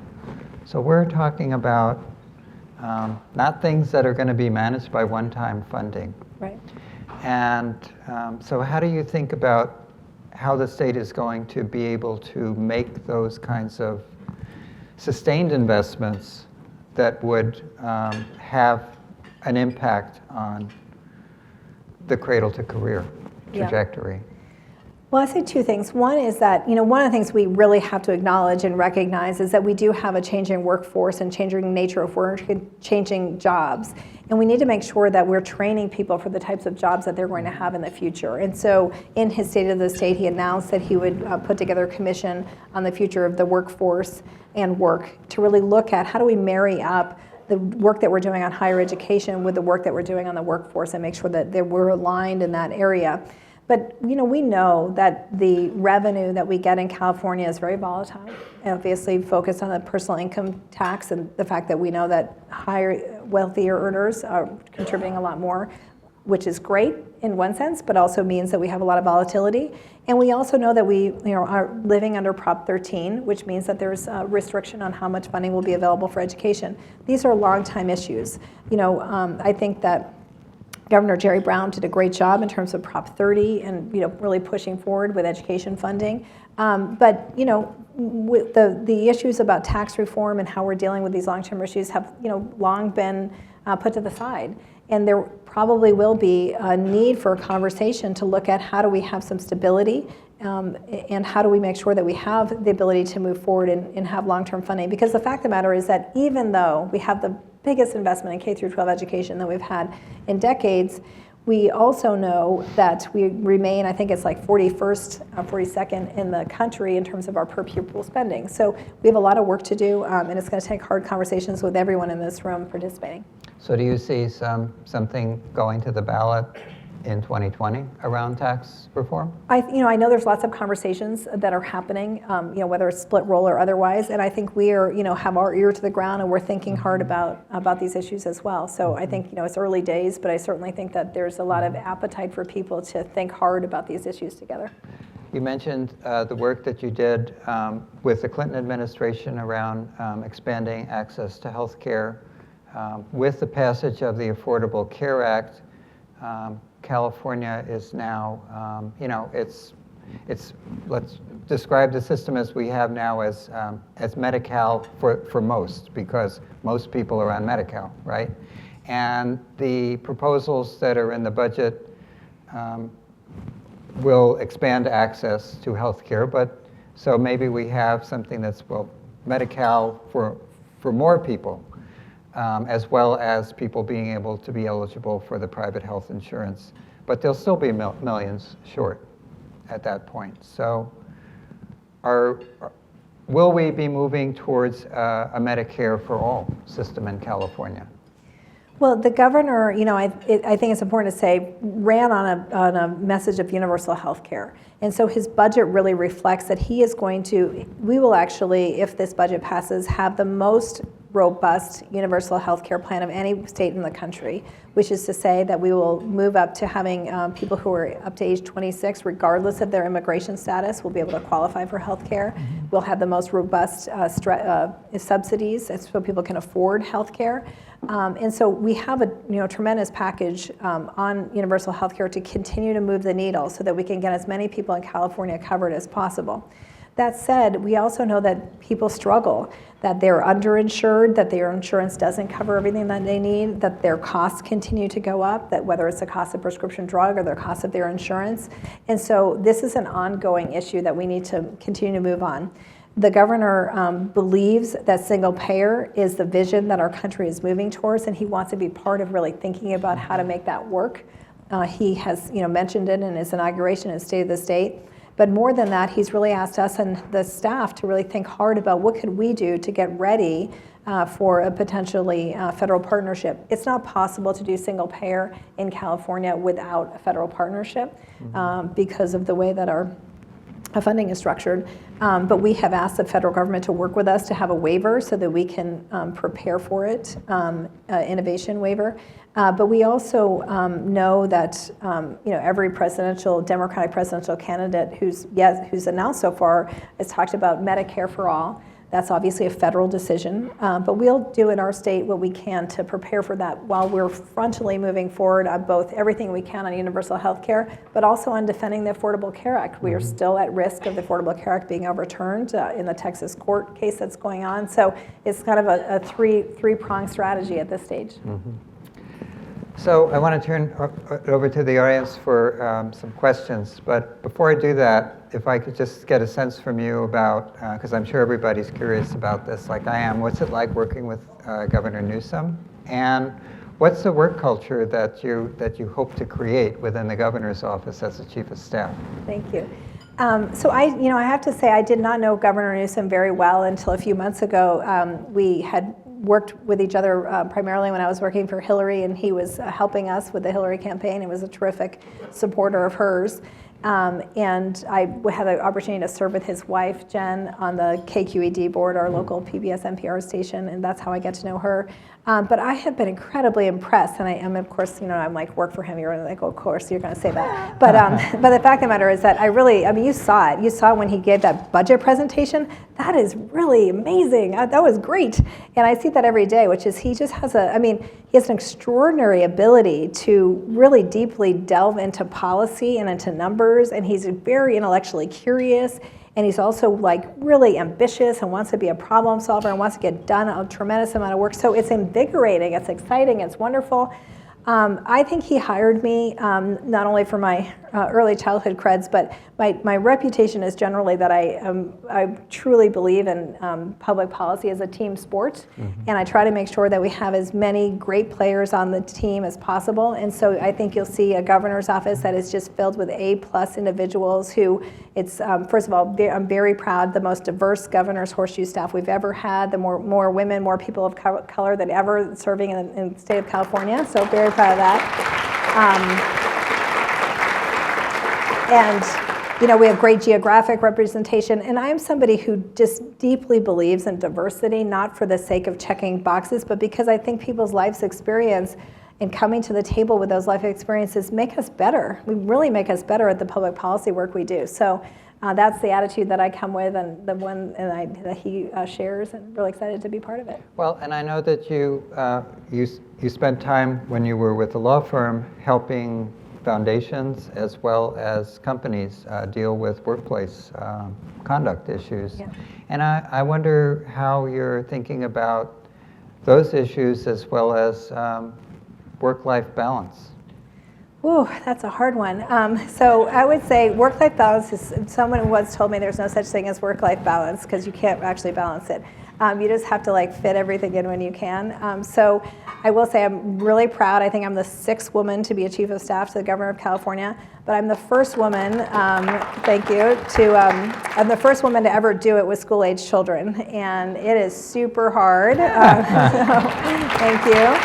So we're talking about not things that are going to be managed by one-time funding. Right. And so how do you think about how the state is going to be able to make those kinds of sustained investments that would have an impact on the cradle to career trajectory? Well, I say two things. One is that, one of the things we really have to acknowledge and recognize is that we do have a changing workforce and changing nature of work, changing jobs. And we need to make sure that we're training people for the types of jobs that they're going to have in the future. And so in his State of the State, he announced that he would put together a commission on the future of the workforce and work to really look at how do we marry up the work that we're doing on higher education with the work that we're doing on the workforce and make sure that we're aligned in that area. But we know that the revenue that we get in California is very volatile, obviously focused on the personal income tax and the fact that we know that higher, wealthier earners are contributing a lot more, which is great in one sense, but also means that we have a lot of volatility. And we also know that we are living under Prop 13, which means that there's a restriction on how much funding will be available for education. These are long-time issues. I think that Governor Jerry Brown did a great job in terms of Prop 30 and really pushing forward with education funding. But with the issues about tax reform and how we're dealing with these long-term issues have long been put to the side. And there probably will be a need for a conversation to look at how do we have some stability and how do we make sure that we have the ability to move forward and have long-term funding. Because the fact of the matter is that even though we have the biggest investment in K through 12 education that we've had in decades, we also know that we remain, I think it's like 41st, 42nd in the country in terms of our per pupil spending. So we have a lot of work to do, and it's going to take hard conversations with everyone in this room participating. So do you see something going to the ballot in 2020 around tax reform? I know there's lots of conversations that are happening, whether it's split roll or otherwise, and I think we are, have our ear to the ground and we're thinking hard about these issues as well. So I think, it's early days, but I certainly think that there's a lot of appetite for people to think hard about these issues together. You mentioned the work that you did with the Clinton administration around expanding access to health care. With the passage of the Affordable Care Act, California is now, let's describe the system as we have now as Medi-Cal for most, because most people are on Medi-Cal, right? And the proposals that are in the budget will expand access to health care, but so maybe we have something that's, Medi-Cal for more people, as well as people being able to be eligible for the private health insurance. But they'll still be millions short at that point. So will we be moving towards a Medicare for all system in California? Well, the governor, I think it's important to say, ran on a message of universal health care. And so his budget really reflects that he is we will actually, if this budget passes, have the most robust universal health care plan of any state in the country, which is to say that we will move up to having people who are up to age 26, regardless of their immigration status, will be able to qualify for health care. Mm-hmm. We'll have the most robust subsidies so people can afford health care. And so we have a tremendous package on universal health care to continue to move the needle so that we can get as many people in California covered as possible. That said, we also know that people struggle, that they're underinsured, that their insurance doesn't cover everything that they need, that their costs continue to go up, that whether it's the cost of prescription drug or the cost of their insurance. And so this is an ongoing issue that we need to continue to move on. The governor believes that single payer is the vision that our country is moving towards, and he wants to be part of really thinking about how to make that work. He has mentioned it in his inauguration and State of the State. But more than that, he's really asked us and the staff to really think hard about what could we do to get ready for a potentially federal partnership. It's not possible to do single payer in California without a federal partnership because of the way that our funding is structured. But we have asked the federal government to work with us to have a waiver so that we can prepare for it, innovation waiver. But we also know that every Democratic presidential candidate who's announced so far has talked about Medicare for all. That's obviously a federal decision, but we'll do in our state what we can to prepare for that while we're frontally moving forward on both everything we can on universal health care, but also on defending the Affordable Care Act. We are still at risk of the Affordable Care Act being overturned in the Texas court case that's going on. So it's kind of a three-pronged strategy at this stage. So I want to turn over to the audience for some questions, but before I do that, if I could just get a sense from you about, because I'm sure everybody's curious about this like I am, what's it like working with Governor Newsom? And what's the work culture that you hope to create within the governor's office as the chief of staff? Thank you. So I have to say I did not know Governor Newsom very well until a few months ago. We had worked with each other primarily when I was working for Hillary, and he was helping us with the Hillary campaign. He was a terrific supporter of hers. And I had the opportunity to serve with his wife, Jen, on the KQED board, our local PBS NPR station, and that's how I get to know her. But I have been incredibly impressed, and I am, of course, I'm like, work for him. You're like, oh, of course, you're going to say that. But the fact of the matter is that you saw it. You saw it when he gave that budget presentation. That is really amazing. That was great. And I see that every day, which is he just has he has an extraordinary ability to really deeply delve into policy and into numbers, and he's very intellectually curious. And he's also like really ambitious and wants to be a problem solver and wants to get done a tremendous amount of work. So it's invigorating, it's exciting, it's wonderful. I think he hired me not only for my early childhood creds, but my reputation is generally that I truly believe in public policy as a team sport, and I try to make sure that we have as many great players on the team as possible. And so I think you'll see a governor's office that is just filled with A+ individuals who it's, first of all, I'm very proud, the most diverse governor's horseshoe staff we've ever had, the more women, more people of color than ever serving in the state of California, so very proud of that. And we have great geographic representation, and I am somebody who just deeply believes in diversity, not for the sake of checking boxes, but because I think people's life's experience and coming to the table with those life experiences make us better. We really make us better at the public policy work we do. So that's the attitude that I come with, and the one that he shares, and really excited to be part of it. Well, and I know that you spent time when you were with the law firm helping foundations as well as companies deal with workplace conduct issues. Yeah. And I wonder how you're thinking about those issues as well as work-life balance. Ooh, that's a hard one. So I would say work-life balance is, someone once told me there's no such thing as work-life balance because you can't actually balance it. You just have to fit everything in when you can. So I will say I'm really proud. I think I'm the 6th woman to be a chief of staff to the governor of California, but I'm the first woman, thank you, I'm the first woman to ever do it with school-age children, and it is super hard. So, thank you.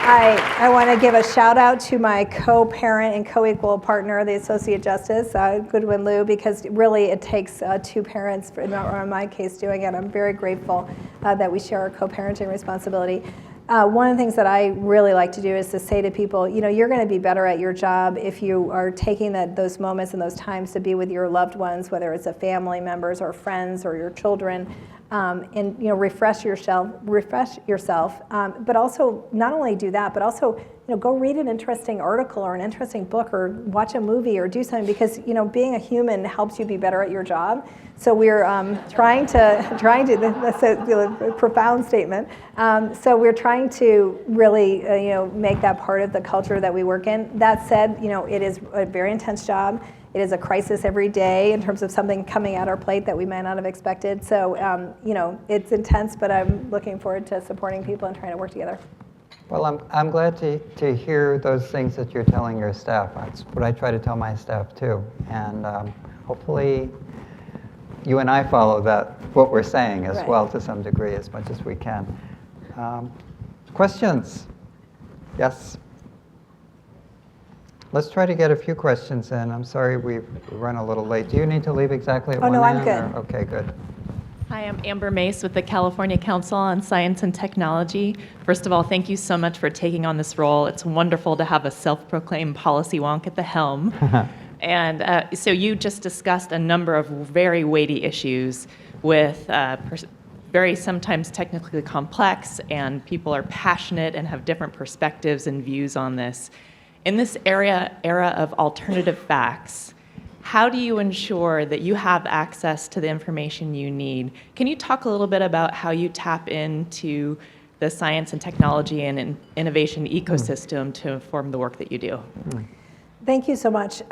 I want to give a shout out to my co-parent and co-equal partner, the Associate Justice, Goodwin Liu, because really it takes 2 parents, or in my case, doing it. I'm very grateful that we share our co-parenting responsibility. One of the things that I really like to do is to say to people, you're going to be better at your job if you are taking those moments and those times to be with your loved ones, whether it's a family members or friends or your children, and refresh yourself. But also not only do that, but also go read an interesting article or an interesting book or watch a movie or do something, because being a human helps you be better at your job. So we're trying to that's a profound statement. So we're trying to really make that part of the culture that we work in. That said, it is a very intense job. It is a crisis every day in terms of something coming at our plate that we might not have expected. So it's intense, but I'm looking forward to supporting people and trying to work together. Well, I'm glad to hear those things that you're telling your staff. That's what I try to tell my staff too. And hopefully you and I follow what we're saying as well to some degree, as much as we can. Questions? Yes? Let's try to get a few questions in. I'm sorry we've run a little late. Do you need to leave exactly at 1 no, I'm good. Okay, good. Hi, I'm Amber Mace with the California Council on Science and Technology. First of all, thank you so much for taking on this role. It's wonderful to have a self-proclaimed policy wonk at the helm. And so you just discussed a number of very weighty issues with very sometimes technically complex, and people are passionate and have different perspectives and views on this. In this era of alternative facts, how do you ensure that you have access to the information you need? Can you talk a little bit about how you tap into the science and technology and innovation ecosystem to inform the work that you do? Thank you so much.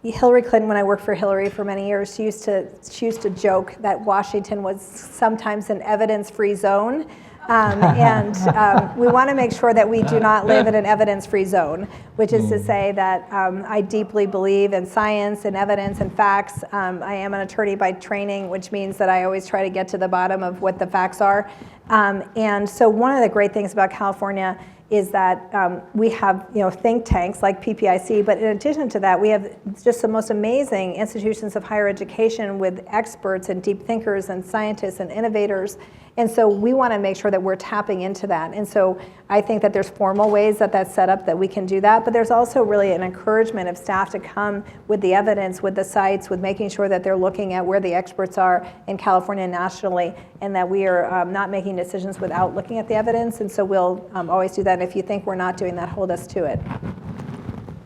Hillary Clinton, when I worked for Hillary for many years, she used to joke that Washington was sometimes an evidence-free zone. We want to make sure that we do not live in an evidence-free zone, which is to say that I deeply believe in science and evidence and facts. I am an attorney by training, which means that I always try to get to the bottom of what the facts are. And so one of the great things about California is that we have think tanks like PPIC, but in addition to that, we have just the most amazing institutions of higher education with experts and deep thinkers and scientists and innovators. And so we want to make sure that we're tapping into that. And so I think that there's formal ways that that's set up that we can do that, but there's also really an encouragement of staff to come with the evidence, with the sites, with making sure that they're looking at where the experts are in California and nationally, and that we are not making decisions without looking at the evidence. And so we'll always do that. And if you think we're not doing that, hold us to it.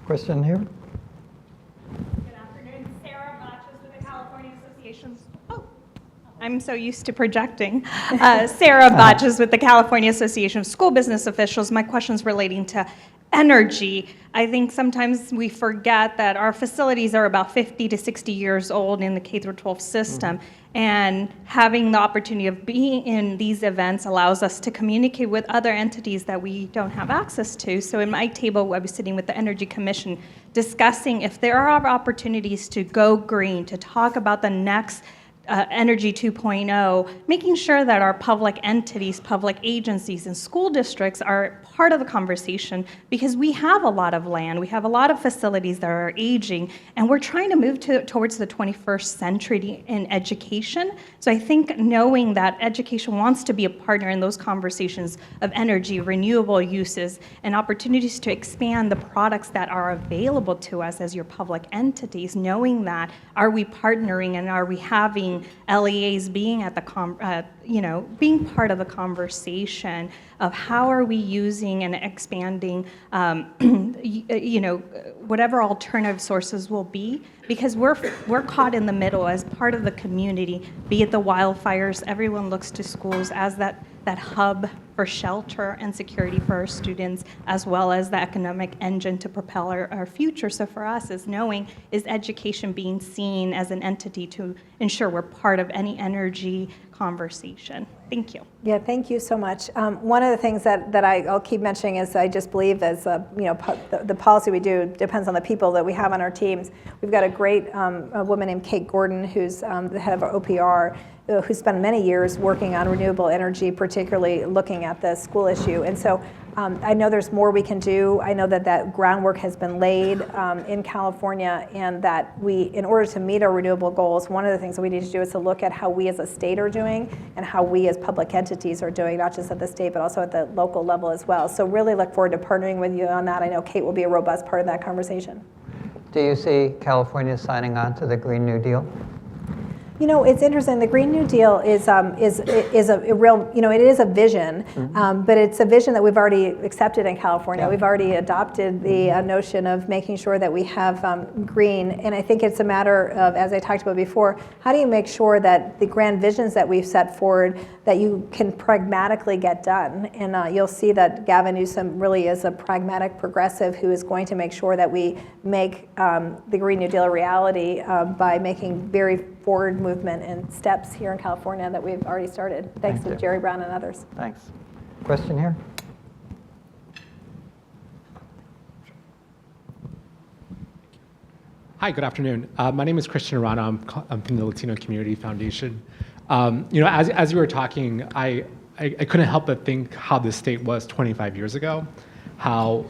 Question here? Good afternoon. Sarah Botches with the California Association. Oh, I'm so used to projecting. Sarah Botches with the California Association of School Business Officials. My question's relating to energy. I think sometimes we forget that our facilities are about 50 to 60 years old in the K-12 system. And having the opportunity of being in these events allows us to communicate with other entities that we don't have access to. So in my table, I was sitting with the Energy Commission discussing if there are opportunities to go green, to talk about the next Energy 2.0, making sure that our public entities, public agencies, and school districts are part of the conversation, because we have a lot of land, we have a lot of facilities that are aging, and we're trying to move towards the 21st century in education. So I think knowing that education wants to be a partner in those conversations of energy, renewable uses, and opportunities to expand the products that are available to us as your public entities, knowing that, are we partnering and are we having LEAs being at the being part of the conversation of how are we using and expanding whatever alternative sources will be, because we're caught in the middle as part of the community, be it the wildfires. Everyone looks to schools as that hub for shelter and security for our students, as well as the economic engine to propel our future. So for us, is knowing, is education being seen as an entity to ensure we're part of any energy conversation? Thank you. Yeah, thank you so much. One of the things that I'll keep mentioning is I just believe as the policy we do depends on the people that we have on our teams. We've got a great a woman named Kate Gordon, who's the head of our OPR, who spent many years working on renewable energy, particularly looking at the school issue. And so I know there's more we can do. I know that groundwork has been laid in California, and that in order to meet our renewable goals, one of the things that we need to do is to look at how we as a state are doing and how we as public entities are doing, not just at the state, but also at the local level as well. So really look forward to partnering with you on that. I know Kate will be a robust part of that conversation. Do you see California signing on to the Green New Deal? It's interesting. The Green New Deal is a real, it is a vision, but it's a vision that we've already accepted in California. Yeah. We've already adopted the notion of making sure that we have green, and I think it's a matter of, as I talked about before, how do you make sure that the grand visions that we've set forward, that you can pragmatically get done? And you'll see that Gavin Newsom really is a pragmatic progressive who is going to make sure that we make the Green New Deal a reality by making very forward movement and steps here in California that we've already started, thanks to Jerry Brown and others. Thanks. Question here? Hi, good afternoon. My name is Christian Arana. I'm from the Latino Community Foundation. As you were talking, I couldn't help but think how this state was 25 years ago. How,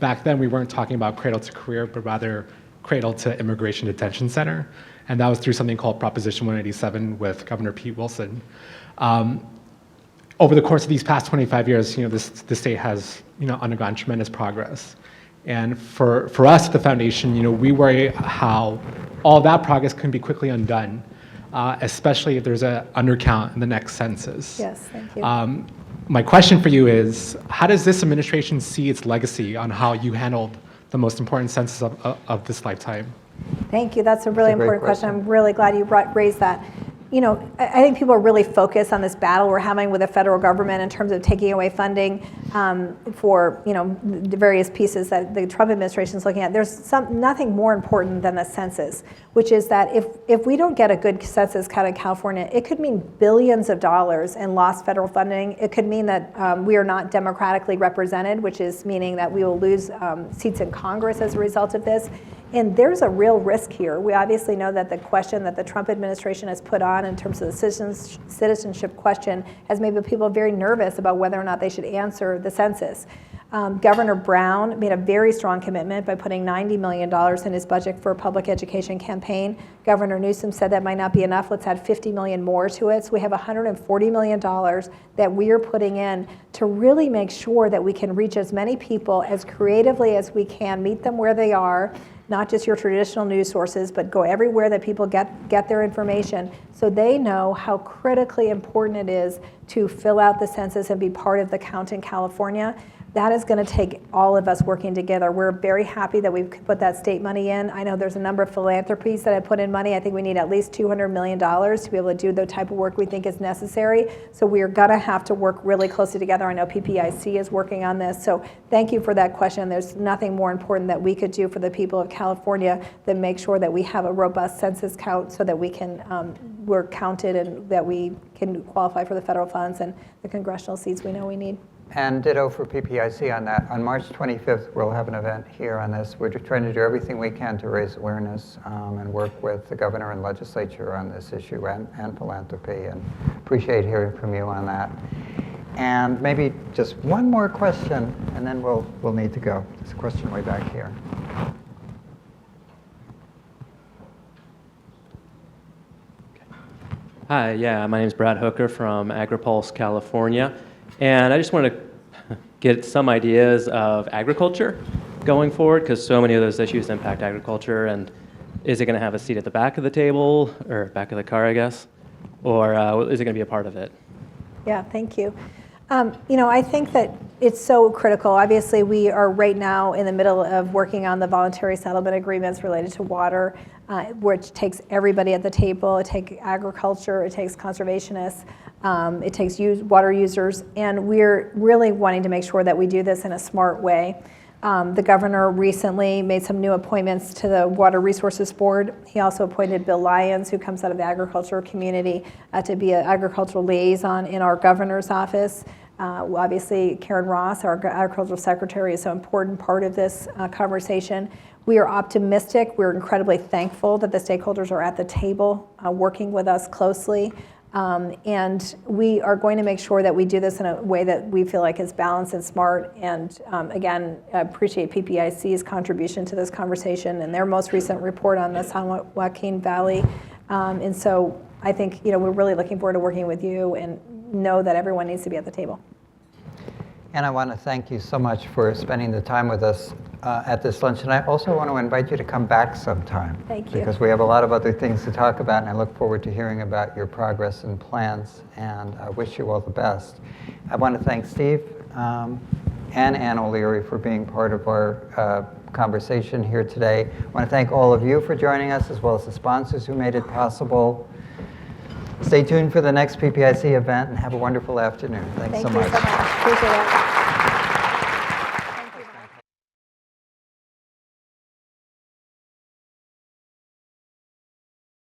back then we weren't talking about cradle to career, but rather cradle to immigration detention center. And that was through something called Proposition 187 with Governor Pete Wilson. Over the course of these past 25 years, the state has undergone tremendous progress. And for us at the foundation, we worry how all that progress can be quickly undone, especially if there's an undercount in the next census. Yes, thank you. My question for you is, how does this administration see its legacy on how you handled the most important census of this lifetime? Thank you. That's a really great important question. question. I'm really glad you raised that. I think people are really focused on this battle we're having with the federal government in terms of taking away funding for the various pieces that the Trump administration is looking at. There's nothing more important than the census, which is that if we don't get a good census count in California, it could mean billions of dollars in lost federal funding. It could mean that we are not democratically represented, which is meaning that we will lose seats in Congress as a result of this. And there's a real risk here. We obviously know that the question that the Trump administration has put on in terms of the citizenship question has made people very nervous about whether or not they should answer the census. Governor Brown made a very strong commitment by putting $90 million in his budget for a public education campaign. Governor Newsom said that might not be enough. Let's add $50 million more to it. So we have $140 million that we are putting in to really make sure that we can reach as many people as creatively as we can, meet them where they are, not just your traditional news sources, but go everywhere that people get their information so they know how critically important it is to fill out the census and be part of the count in California. That is going to take all of us working together. We're very happy that we've put that state money in. I know there's a number of philanthropies that have put in money. I think we need at least $200 million to be able to do the type of work we think is necessary. So we are going to have to work really closely together. I know PPIC is working on this. So thank you for that question. There's nothing more important that we could do for the people of California than make sure that we have a robust census count so that we can, we're counted and that we can qualify for the federal funds and the congressional seats we know we need. And ditto for PPIC on that. On March 25th, we'll have an event here on this. We're just trying to do everything we can to raise awareness and work with the governor and legislature on this issue and philanthropy, and appreciate hearing from you on that. And maybe just one more question, and then we'll need to go. There's a question way back here. Hi, yeah, my name is Brad Hooker from AgriPulse, California. And I just want to get some ideas of agriculture going forward, because so many of those issues impact agriculture. And is it going to have a seat at the back of the table, or back of the car, I guess? Or is it going to be a part of it? Yeah, thank you. I think that it's so critical. Obviously, we are right now in the middle of working on the voluntary settlement agreements related to water, which takes everybody at the table. It takes agriculture, it takes conservationists, it takes water users, and we're really wanting to make sure that we do this in a smart way. The governor recently made some new appointments to the Water Resources Board. He also appointed Bill Lyons, who comes out of the agriculture community, to be an agricultural liaison in our governor's office. Obviously, Karen Ross, our agricultural secretary, is an important part of this conversation. We are optimistic. We're incredibly thankful that the stakeholders are at the table working with us closely. And we are going to make sure that we do this in a way that we feel like is balanced and smart. And again, I appreciate PPIC's contribution to this conversation and their most recent report on the San Joaquin Valley. And so I think we're really looking forward to working with you and know that everyone needs to be at the table. And I want to thank you so much for spending the time with us at this lunch. And I also want to invite you to come back sometime. Thank you. Because we have a lot of other things to talk about, and I look forward to hearing about your progress and plans, and I wish you all the best. I want to thank Steve and Ann O'Leary for being part of our conversation here today. I want to thank all of you for joining us, as well as the sponsors who made it possible. Stay tuned for the next PPIC event, and have a wonderful afternoon. Thanks so much. Thank you so much. Appreciate it.